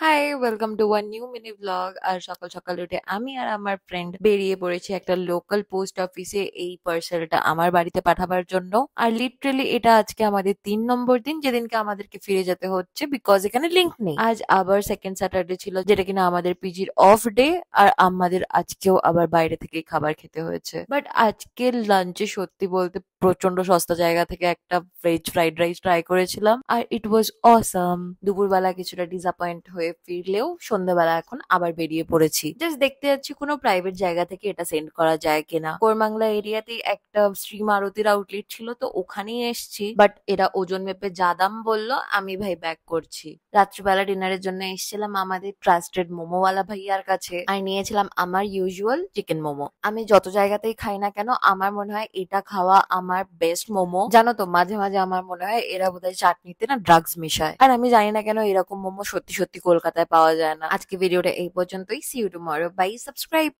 High, welcome to one new mini blog. আর সকাল সকাল উঠে আমি আর আমার ফ্রেন্ড বেরিয়ে পড়েছি একটা লোকাল পোস্ট অফিসে এই পার্সেলটা আমার বাড়িতে পাঠাবার জন্য। আর লিটারেলি এটা আজকে আমাদের 3 নম্বর দিন যেদিনকে আমাদেরকে ফিরে যেতে হচ্ছে, বিকজ এখানে লিংক নেই। আজ আবার সেকেন্ড স্যাটারডে ছিল, যেটা কিনা আমাদের পিজির অফ ডে। আর আমাদের আজকেও আবার বাইরে থেকে খাবার খেতে হয়েছে। বাট আজকের লাঞ্চে সত্যি বলতে প্রচন্ড সস্তা জায়গা থেকে একটা ভেজ ফ্রাইড রাইস ট্রাই করেছিলাম, আর ইট ওয়াজ অসাম। দুপুরবেলা কিছুটা ডিসঅ্যাপয়েন্ট হয়ে ফিরলেও সন্ধ্যাবেলা এখন আবার বেরিয়ে পড়েছি। জাস্ট দেখতে যাচ্ছি কোনো প্রাইভেট জায়গা থেকে এটা সেন্ড করা যায় কিনা। কোরমাংলা এরিয়াতেই একটা শ্রী মারুতির আউটলেট ছিল, তো ওখানেই এসছি। বাট এরা ওজন মেপে যা দাম বললো, আমি ভাই ব্যাক করছি। রাত্রিবেলা ডিনারের জন্য এসেছিলাম আমাদের ট্রাস্টেড মোমোওয়ালা ভাইয়ার কাছে, আর নিয়েছিলাম আমার ইউজুয়াল চিকেন মোমো। আমি যত জায়গাতেই খাই না কেন, আমার মনে হয় এটা খাওয়া আমার বেস্ট মোমো। জানো তো, মাঝে মাঝে আমার মনে হয় এরা বোধহয় চাটনিতে না ড্রাগস মিশায়। আর আমি জানি না কেন এরকম মোমো সত্যি সত্যি কলকাতায় পাওয়া যায় না। আজকে ভিডিওটা এই পর্যন্তই। See you tomorrow. Bye. Subscribe.